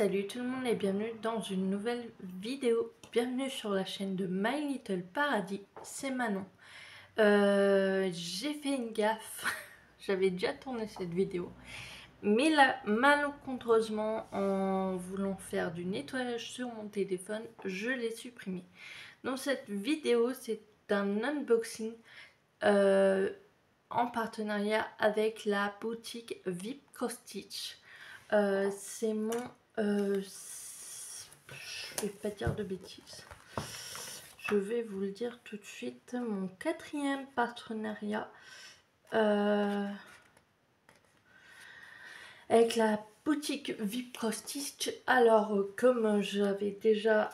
Salut tout le monde et bienvenue dans une nouvelle vidéo. Bienvenue sur la chaîne de My Little Paradis, c'est Manon. J'ai fait une gaffe, j'avais déjà tourné cette vidéo. Mais là, malencontreusement, en voulant faire du nettoyage sur mon téléphone, je l'ai supprimé. Donc cette vidéo, c'est un unboxing en partenariat avec la boutique VIP Stitch. C'est mon... je vais pas dire de bêtises. Je vais vous le dire tout de suite. Mon 4e partenariat avec la boutique VIP Stitch. Alors, comme j'avais déjà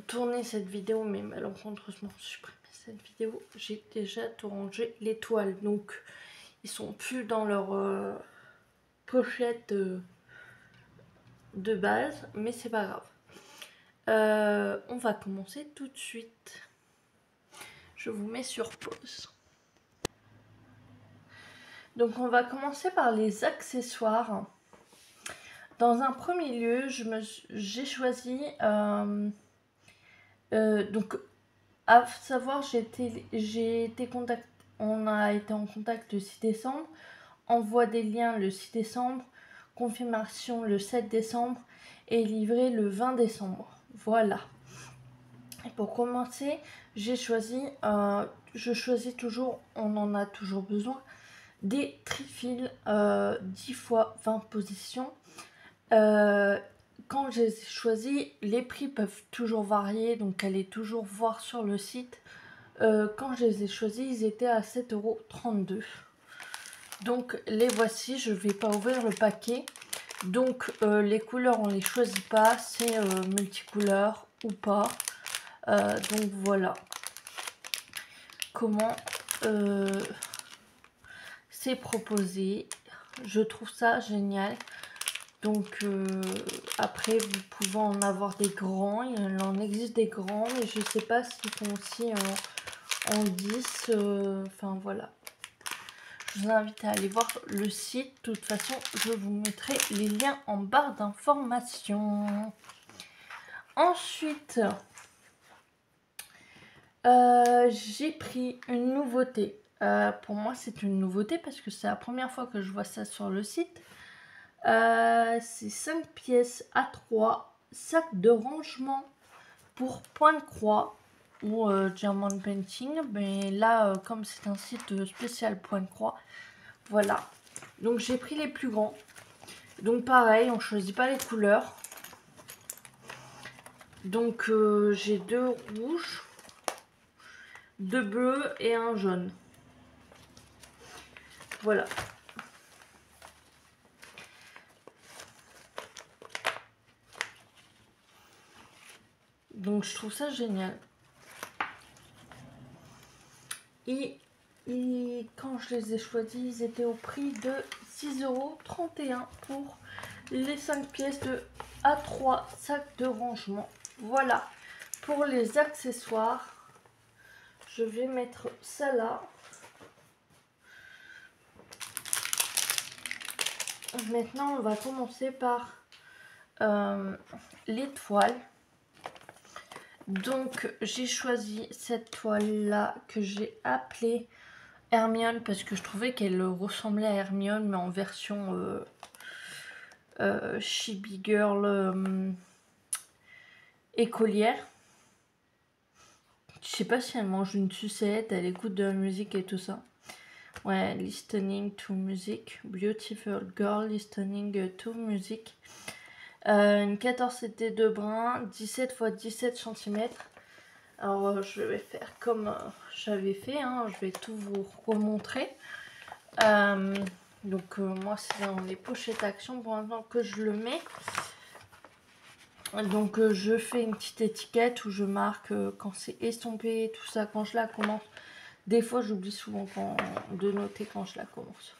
tourné cette vidéo, mais malencontreusement supprimé cette vidéo, j'ai déjà tout rangé les toiles. Donc, ils sont plus dans leur pochette de base, mais c'est pas grave. On va commencer tout de suite. Je vous mets sur pause. Donc on va commencer par les accessoires. Dans un premier lieu, j'ai choisi donc à savoir on a été en contact le 6 décembre, envoi des liens le 6 décembre, confirmation le 7 décembre et livré le 20 décembre. Voilà. Et pour commencer, j'ai choisi, je choisis toujours, on en a toujours besoin, des trifils 10 x 20 positions. Quand j'ai choisi, les prix peuvent toujours varier, donc allez toujours voir sur le site. Quand je les ai choisis, ils étaient à 7,32 €. Donc les voici, je ne vais pas ouvrir le paquet. Donc les couleurs, on ne les choisit pas, c'est multicouleur ou pas. Donc voilà comment c'est proposé. Je trouve ça génial. Donc après vous pouvez en avoir des grands, il en existe des grands, mais je sais pas s'ils font aussi en 10. Enfin voilà. Je vous invite à aller voir le site. De toute façon, je vous mettrai les liens en barre d'informations. Ensuite, j'ai pris une nouveauté. Pour moi, c'est une nouveauté parce que c'est la première fois que je vois ça sur le site. C'est 5 pièces à 3, sac de rangement pour point de croix ou diamond painting. Mais là, comme c'est un site spécial point de croix, voilà. Donc j'ai pris les plus grands. Donc pareil, on choisit pas les couleurs. Donc j'ai 2 rouges, 2 bleus et un jaune. Voilà. Donc je trouve ça génial. Et quand je les ai choisis, ils étaient au prix de 6,31 € pour les 5 pièces de A3 sacs de rangement. Voilà. Pour les accessoires, je vais mettre ça là. Maintenant, on va commencer par les toiles. Donc, j'ai choisi cette toile-là que j'ai appelée Hermione parce que je trouvais qu'elle ressemblait à Hermione, mais en version chibi girl écolière. Je sais pas si elle mange une sucette, elle écoute de la musique et tout ça. Ouais, listening to music. Beautiful girl listening to music. Une 14 CT de brun, 17 x 17 cm. Alors je vais faire comme j'avais fait, hein. Je vais tout vous remontrer. Donc moi c'est dans les pochettes action pour l'instant que je le mets. Donc je fais une petite étiquette où je marque quand c'est estompé, tout ça, quand je la commence. Des fois j'oublie souvent de noter quand je la commence.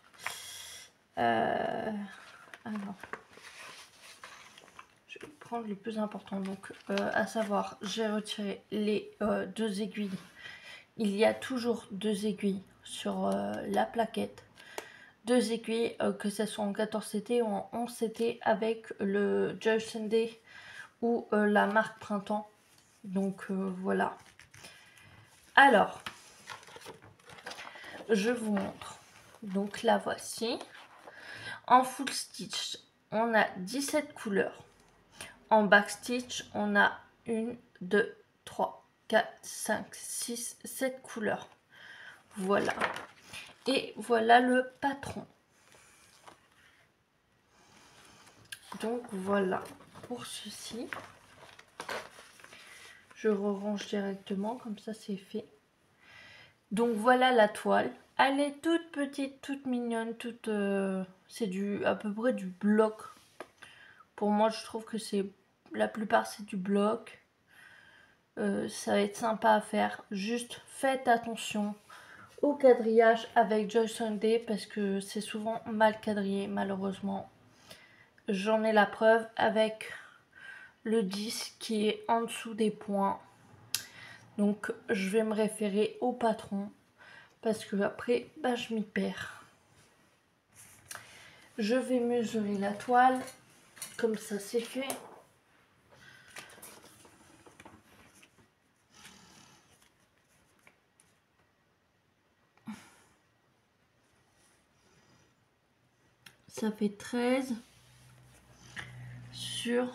Alors, je vais prendre le plus important. Donc à savoir, j'ai retiré les 2 aiguilles. Il y a toujours 2 aiguilles sur la plaquette. 2 aiguilles, que ce soit en 14 CT ou en 11 CT avec le Joy Sunday ou la marque Printemps. Donc voilà. Alors, je vous montre. Donc la voici. En full stitch, on a 17 couleurs. En back stitch, on a 1, 2, 3, 4, 5, 6, 7 couleurs. Voilà. Et voilà le patron. Donc voilà pour ceci. Je range directement, comme ça c'est fait. Donc voilà la toile. Elle est toute petite, toute mignonne, toute c'est à peu près du bloc. Pour moi, je trouve que la plupart c'est du bloc. Ça va être sympa à faire. Juste faites attention au quadrillage avec Joy Sunday parce que c'est souvent mal quadrillé, malheureusement. J'en ai la preuve avec le 10 qui est en dessous des points. Donc je vais me référer au patron parce que après bah, je m'y perds. Je vais mesurer la toile, comme ça c'est fait. Ça fait 13 sur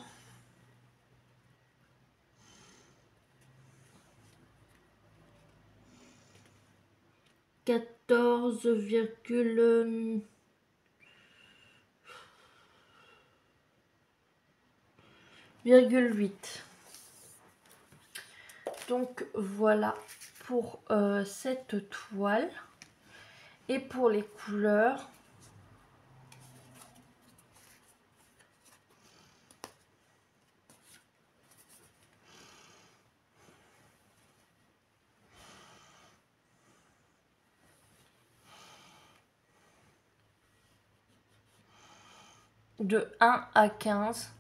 14,8. Donc voilà pour cette toile. Et pour les couleurs, de 1 à 15.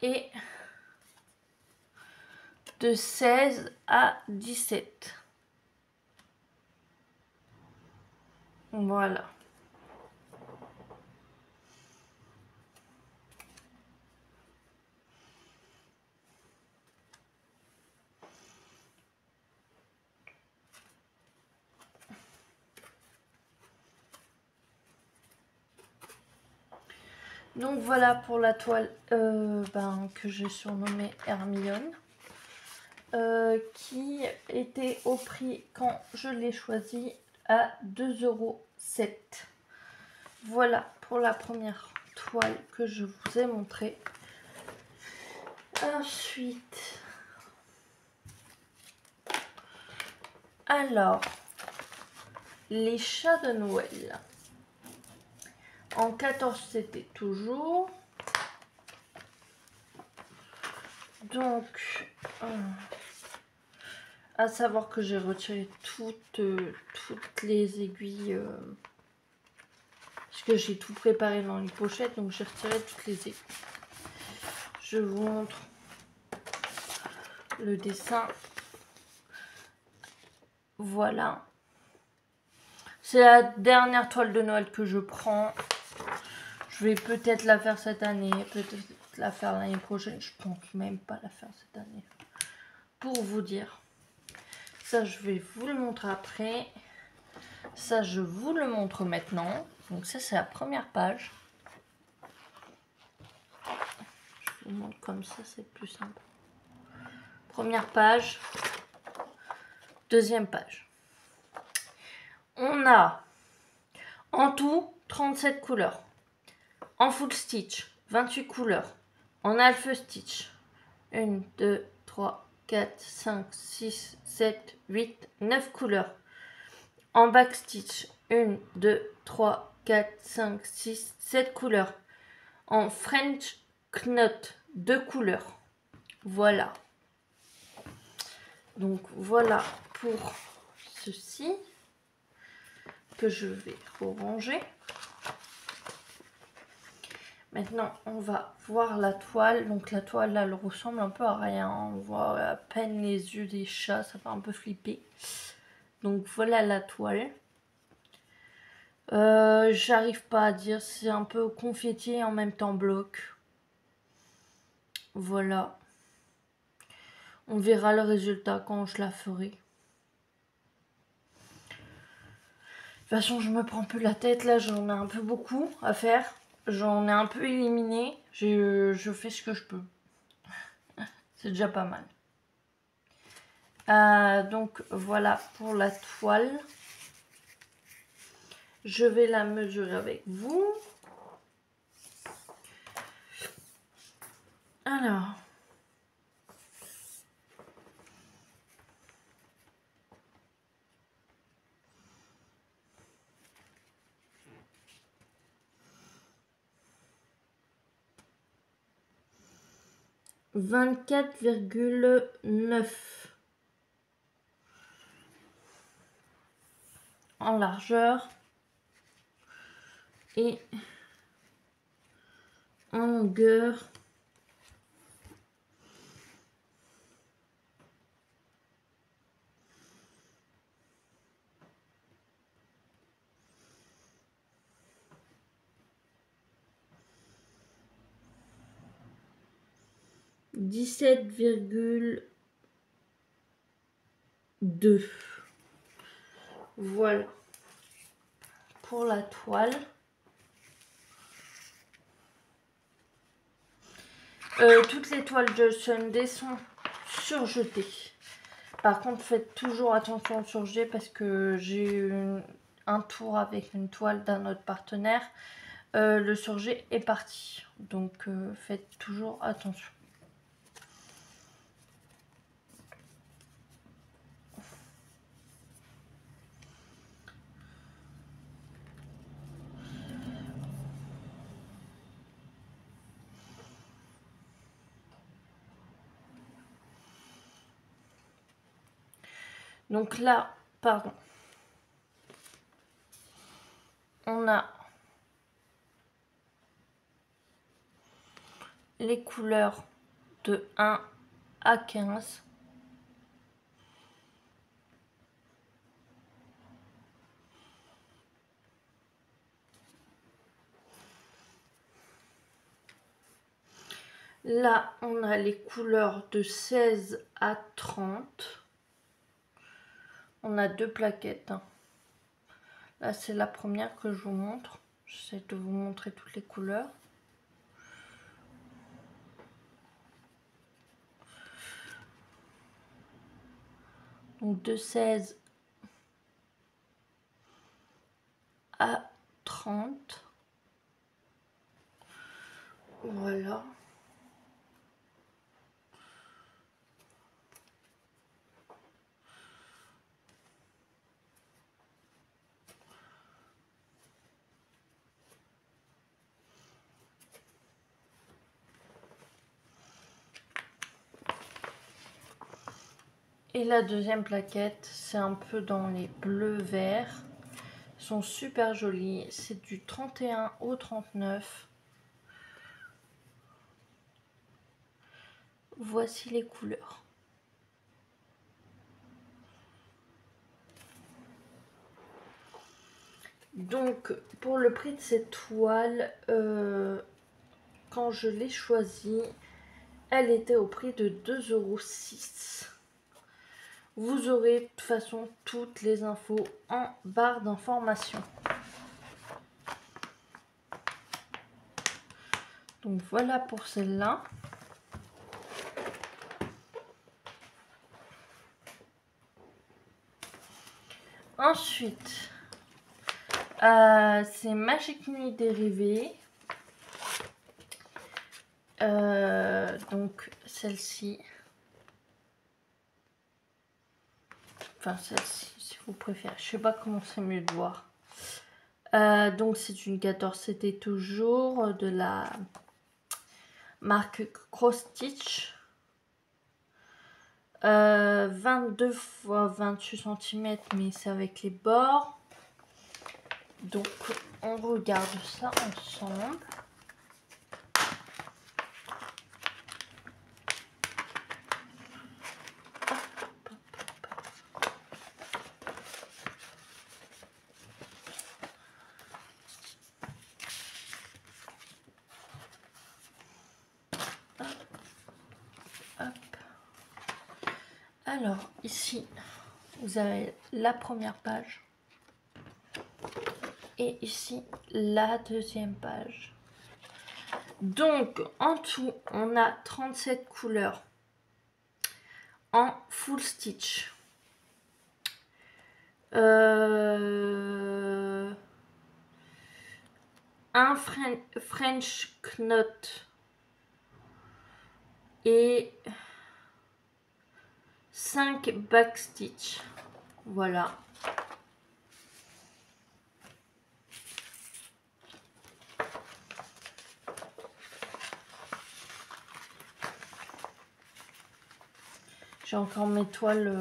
Et de 16 à 17. Voilà. Donc voilà pour la toile que j'ai surnommée Hermione. Qui était au prix quand je l'ai choisi à 2,07 €. Voilà pour la première toile que je vous ai montrée. Ensuite, alors, les chats de Noël. En 14 c'était toujours. Donc, à savoir que j'ai retiré toutes les aiguilles. Parce que j'ai tout préparé dans une pochette, donc j'ai retiré toutes les aiguilles. Je vous montre le dessin. Voilà. C'est la dernière toile de Noël que je prends. Je vais peut-être la faire cette année, peut-être la faire l'année prochaine. Je pense même pas la faire cette année. Pour vous dire. Ça, je vais vous le montrer après. Ça, je vous le montre maintenant. Donc ça, c'est la première page. Je vous montre comme ça, c'est plus simple. Première page. Deuxième page. On a en tout 37 couleurs. En full stitch, 28 couleurs. En half stitch, 1, 2, 3, 4, 5, 6, 7, 8, 9 couleurs. En back stitch, 1, 2, 3, 4, 5, 6, 7 couleurs. En French knot, 2 couleurs. Voilà. Donc voilà pour ceci que je vais ranger. Maintenant, on va voir la toile. Donc la toile, elle ressemble un peu à rien. On voit à peine les yeux des chats, ça fait un peu flipper. Donc voilà la toile. J'arrive pas à dire, c'est un peu confetti et en même temps bloc. Voilà. On verra le résultat quand je la ferai. De toute façon, je me prends plus la tête. Là, j'en ai un peu beaucoup à faire. J'en ai un peu éliminé. Je fais ce que je peux. C'est déjà pas mal. Donc, voilà pour la toile. Je vais la mesurer avec vous. Alors. « 24,9 en largeur et en longueur. « 17,2 ». Voilà pour la toile. Toutes les toiles de Sunday sont surjetées. Par contre, faites toujours attention au surjet parce que j'ai eu un tour avec une toile d'un autre partenaire. Le surjet est parti. Donc, faites toujours attention. Donc là, pardon, on a les couleurs de 1 à 15. Là, on a les couleurs de 16 à 30. On a 2 plaquettes. Là, c'est la première que je vous montre. J'essaie de vous montrer toutes les couleurs. Donc, de 16 à 30. Voilà. Et la deuxième plaquette, c'est un peu dans les bleus verts. Ils sont super jolis. C'est du 31 au 39. Voici les couleurs. Donc, pour le prix de cette toile, quand je l'ai choisie, elle était au prix de 2,06 €. Vous aurez de toute façon toutes les infos en barre d'information. Donc voilà pour celle-là. Ensuite, c'est Magique Nuit dérivée. Donc celle-ci. Enfin celle-ci si vous préférez. Je sais pas comment c'est mieux de voir. Donc c'est une 14 c'était toujours de la marque Cross Stitch. 22 x 28 cm mais c'est avec les bords. Donc on regarde ça ensemble. Alors, ici, vous avez la première page. Et ici, la deuxième page. Donc, en tout, on a 37 couleurs en full stitch. Un French knot et 5 backstitch. Voilà. J'ai encore mes toiles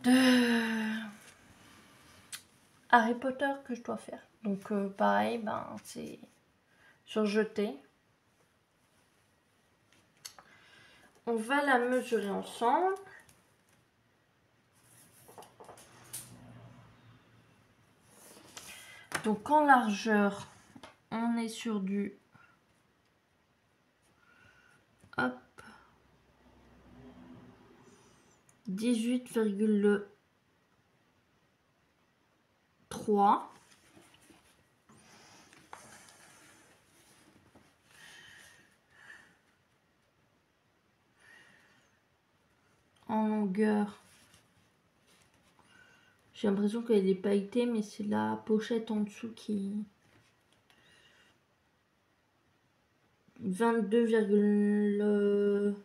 de Harry Potter que je dois faire. Donc pareil, ben c'est surjeté. On va la mesurer ensemble. Donc en largeur, on est sur du 18,3. En longueur, j'ai l'impression qu'elle est pailletée, mais c'est la pochette en dessous qui... 22,4.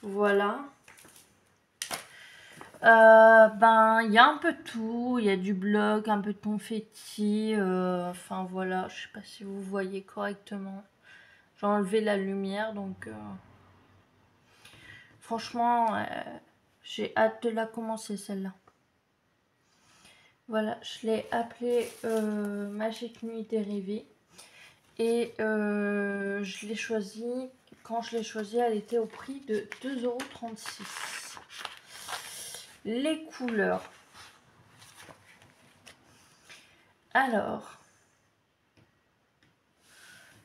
Voilà. Ben, il y a un peu de tout. Il y a du bloc, un peu de confetti. Enfin, voilà. Je sais pas si vous voyez correctement. J'ai enlevé la lumière, donc... franchement, j'ai hâte de la commencer, celle-là. Voilà, je l'ai appelée Magique Nuit Dérivée. Et je l'ai choisie, quand je l'ai choisie, elle était au prix de 2,36 €. Les couleurs. Alors,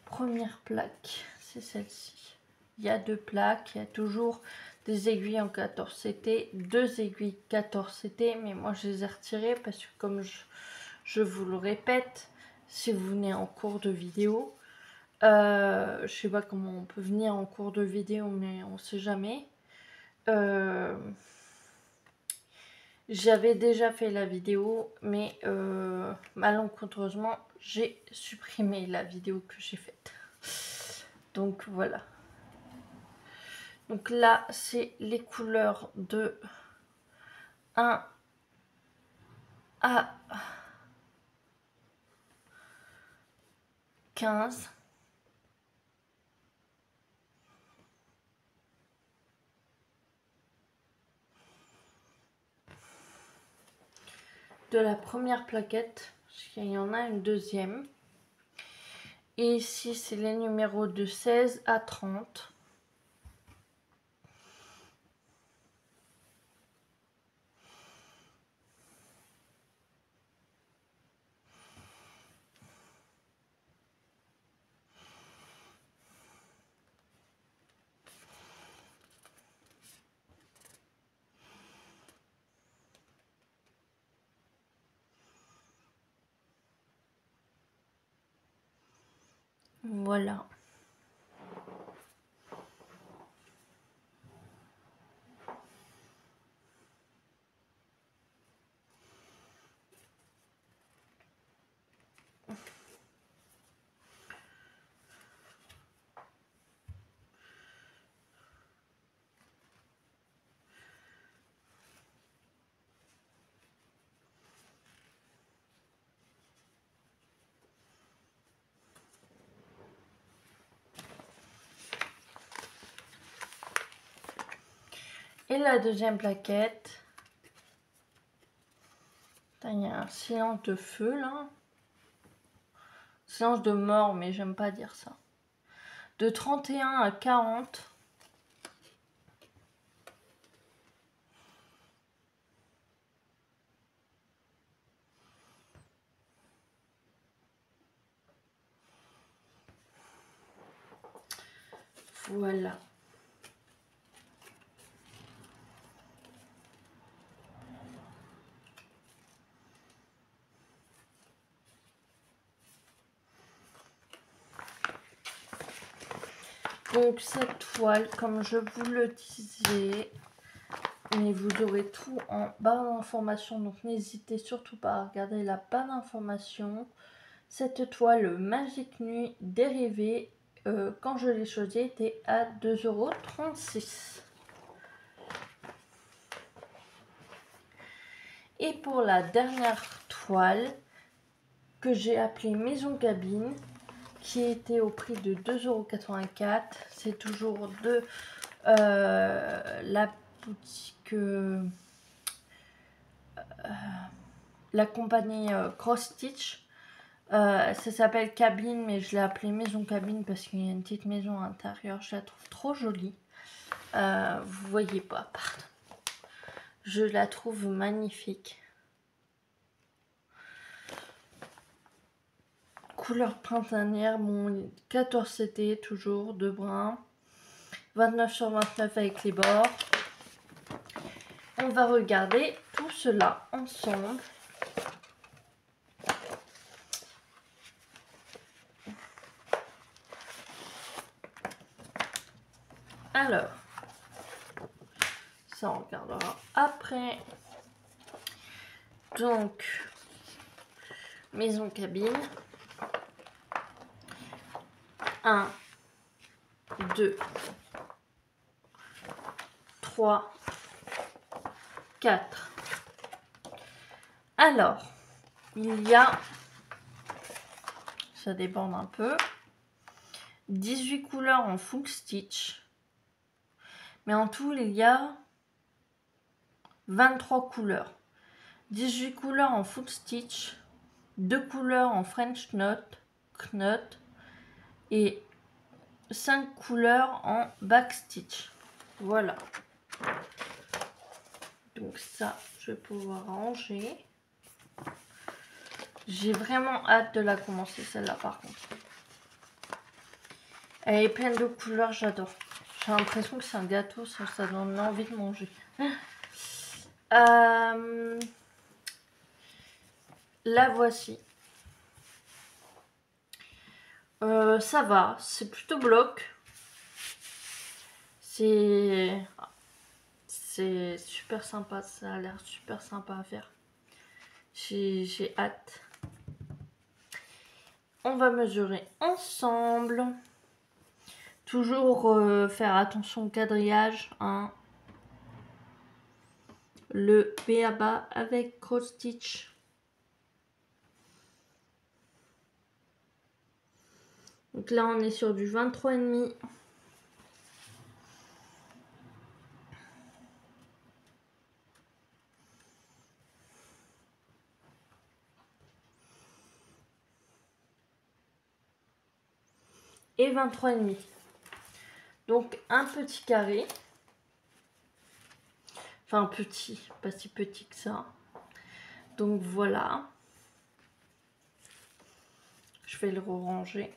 première plaque, c'est celle-ci. Il y a 2 plaques, il y a toujours des aiguilles en 14 CT, 2 aiguilles 14 CT, mais moi je les ai retirées parce que comme je vous le répète, si vous venez en cours de vidéo, je sais pas comment on peut venir en cours de vidéo, mais on sait jamais. J'avais déjà fait la vidéo, mais malencontreusement, j'ai supprimé la vidéo que j'ai faite. Donc voilà. Donc là, c'est les couleurs de 1 à 15. De la première plaquette, parce qu'il y en a une deuxième. Et ici, c'est les numéros de 16 à 30. Voilà. Et la deuxième plaquette. Il y a un silence de feu là. Silence de mort, mais j'aime pas dire ça. De 31 à 40. Voilà. Donc cette toile, comme je vous le disais, mais vous aurez tout en barre d'information, donc n'hésitez surtout pas à regarder la barre d'information. Cette toile Magique Nuit dérivée, quand je l'ai choisie, était à 2,36 €. Et pour la dernière toile, que j'ai appelée Maison Cabine, qui était au prix de 2,84 €. C'est toujours de la boutique, la compagnie Cross Stitch. Ça s'appelle Cabine, mais je l'ai appelée Maison Cabine parce qu'il y a une petite maison à l'intérieur. Je la trouve trop jolie. Vous voyez pas, pardon. Je la trouve magnifique. Couleur printanière, bon, 14 CT, toujours de brun. 29 sur 29 avec les bords. On va regarder tout cela ensemble. Alors, ça on regardera après. Donc, Maison Cabine. 1, 2, 3, 4. Alors, il y a, ça déborde un peu, 18 couleurs en full stitch. Mais en tout, il y a 23 couleurs. 18 couleurs en full stitch, 2 couleurs en French knot et 5 couleurs en back stitch. Voilà. Donc ça, je vais pouvoir ranger. J'ai vraiment hâte de la commencer, celle-là, par contre. Elle est pleine de couleurs, j'adore. J'ai l'impression que c'est un gâteau, ça donne envie de manger. La voici. Ça va, c'est plutôt bloc. C'est super sympa, ça a l'air super sympa à faire. J'ai hâte. On va mesurer ensemble. Toujours faire attention au quadrillage, hein. Le B.A.B.A. avec cross stitch. Donc là on est sur du 23,5. Et 23,5. Donc un petit carré. Enfin petit, pas si petit que ça. Donc voilà. Je vais le ranger.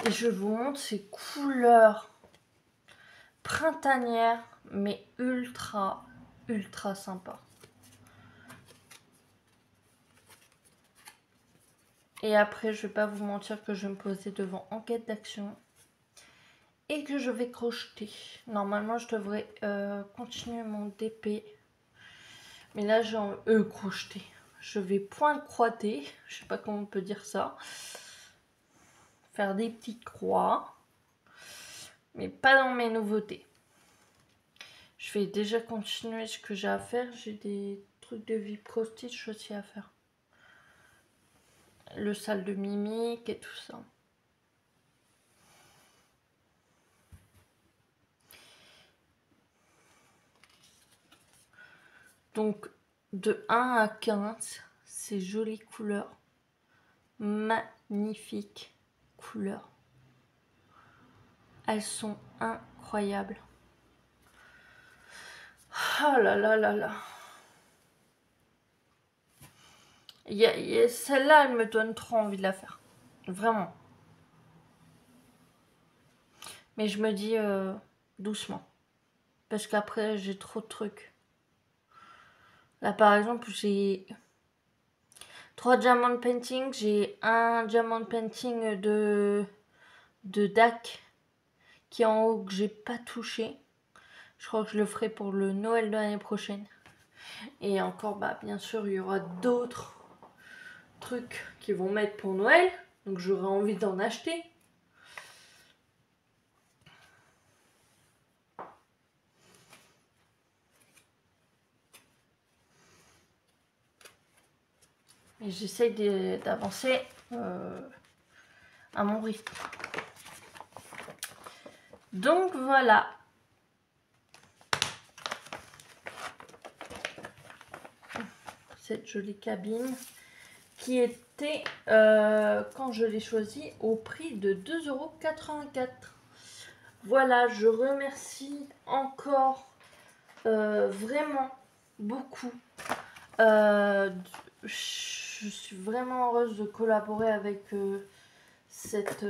Et je vous montre ces couleurs printanières, mais ultra sympa. Et après, je vais pas vous mentir que je vais me poser devant Enquête d'action et que je vais crocheter. Normalement, je devrais continuer mon DP. Mais là, j'ai crocheter. Je vais point croiter. Je sais pas comment on peut dire ça. Faire des petites croix. Mais pas dans mes nouveautés. Je vais déjà continuer ce que j'ai à faire. J'ai des trucs de Vip Cross Stitch aussi à faire. Le salle de mimique et tout ça. Donc de 1 à 15, ces jolies couleurs. Magnifiques couleurs. Elles sont incroyables. Oh là là là là. Celle-là, elle me donne trop envie de la faire. Vraiment. Mais je me dis doucement. Parce qu'après, j'ai trop de trucs. Là, par exemple, j'ai 3 diamond painting. J'ai un diamond painting de DAC qui est en haut que j'ai pas touché. Je crois que je le ferai pour le Noël de l'année prochaine. Et encore, bah, bien sûr, il y aura d'autres trucs qui vont mettre pour Noël. Donc j'aurai envie d'en acheter. Et j'essaye d'avancer à mon rythme. Donc voilà. Cette jolie cabine qui était, quand je l'ai choisie, au prix de 2,84 €. Voilà, je remercie encore vraiment beaucoup. Je suis vraiment heureuse de collaborer avec cette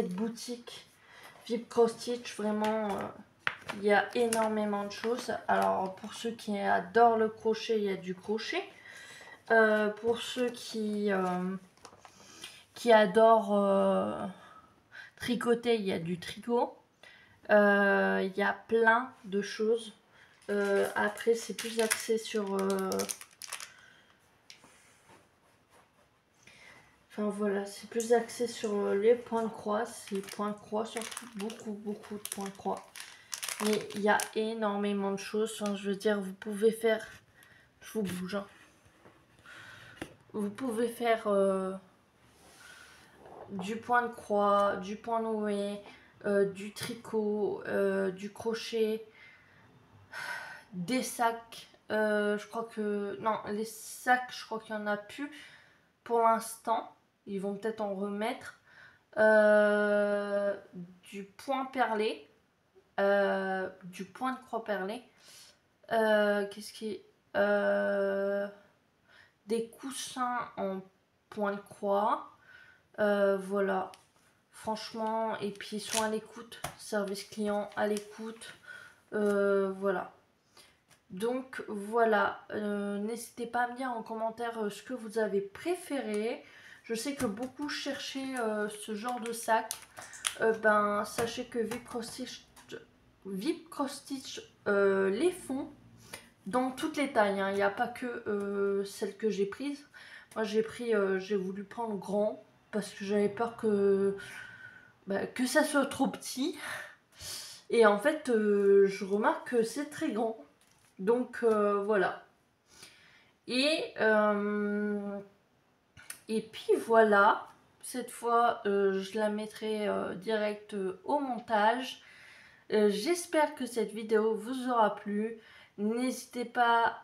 boutique VIP Cross Stitch. Vraiment, il y a énormément de choses. Alors, pour ceux qui adorent le crochet, il y a du crochet. Pour ceux qui adorent tricoter, il y a du tricot. Il y a plein de choses. Après, c'est plus axé sur... Enfin voilà, c'est plus axé sur les points de croix. C'est points de croix, surtout beaucoup de points de croix. Mais il y a énormément de choses. Enfin, je veux dire, vous pouvez faire... Je vous bouge. Hein. Vous pouvez faire du point de croix, du point noué, du tricot, du crochet, des sacs. Je crois que... Non, les sacs, je crois qu'il n'y en a plus pour l'instant. Ils vont peut-être en remettre. Du point perlé. Du point de croix perlé. Qu'est-ce qui est... des coussins en point de croix. Voilà. Franchement, et puis ils sont à l'écoute. Service client à l'écoute. Voilà. Donc voilà, n'hésitez pas à me dire en commentaire ce que vous avez préféré. Je sais que beaucoup cherchaient ce genre de sac. Ben, sachez que VIP Cross Stitch les font dans toutes les tailles. Hein. Il n'y a pas que celle que j'ai prise. Moi j'ai voulu prendre grand parce que j'avais peur que ça soit trop petit. Et en fait, je remarque que c'est très grand. Donc voilà. Et puis voilà. Cette fois, je la mettrai direct au montage. J'espère que cette vidéo vous aura plu. N'hésitez pas,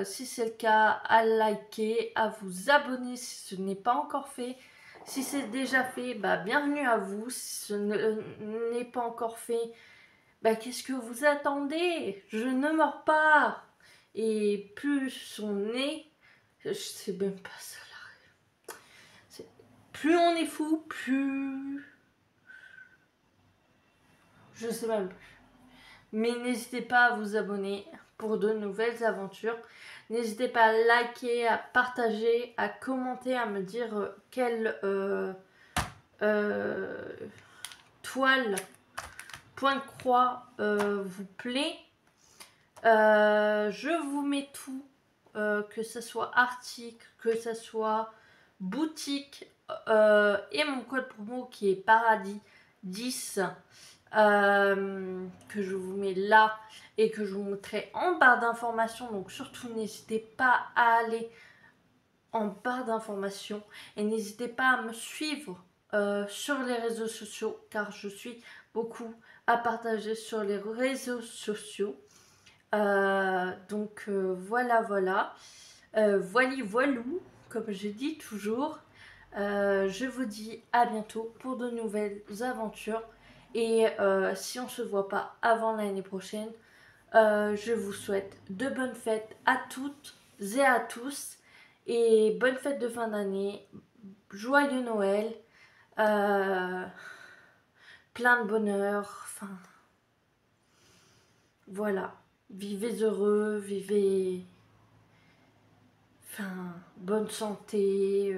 si c'est le cas, à liker, à vous abonner si ce n'est pas encore fait. Si c'est déjà fait, bah, bienvenue à vous. Si ce n'est pas encore fait, bah, qu'est-ce que vous attendez? Je ne meurs pas. Et plus on est... Je sais même pas ça là. Plus on est fou, plus... Je sais même plus. Mais n'hésitez pas à vous abonner pour de nouvelles aventures. N'hésitez pas à liker, à partager, à commenter, à me dire quelle toile, point de croix vous plaît. Je vous mets tout, que ce soit article, que ce soit boutique, et mon code promo qui est Paradis 10, que je vous mets là et que je vous mettrai en barre d'informations. Donc surtout n'hésitez pas à aller en barre d'informations et n'hésitez pas à me suivre sur les réseaux sociaux car je suis beaucoup à partager sur les réseaux sociaux. Donc voilà, voilou, comme je dis toujours. Je vous dis à bientôt pour de nouvelles aventures. Et si on ne se voit pas avant l'année prochaine, je vous souhaite de bonnes fêtes à toutes à tous et bonne fête de fin d'année, joyeux Noël, plein de bonheur, enfin voilà, vivez heureux, vivez, enfin bonne santé,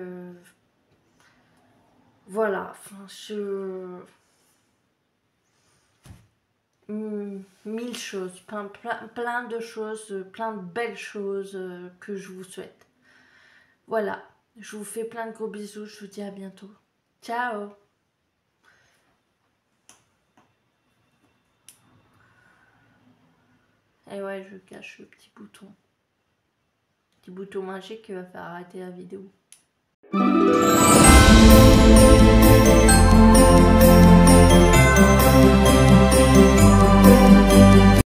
voilà, enfin mille choses, plein de choses, plein de belles choses que je vous souhaite. Voilà, je vous fais plein de gros bisous, je vous dis à bientôt. Ciao. Et ouais, je cache le petit bouton. Petit bouton magique qui va faire arrêter la vidéo.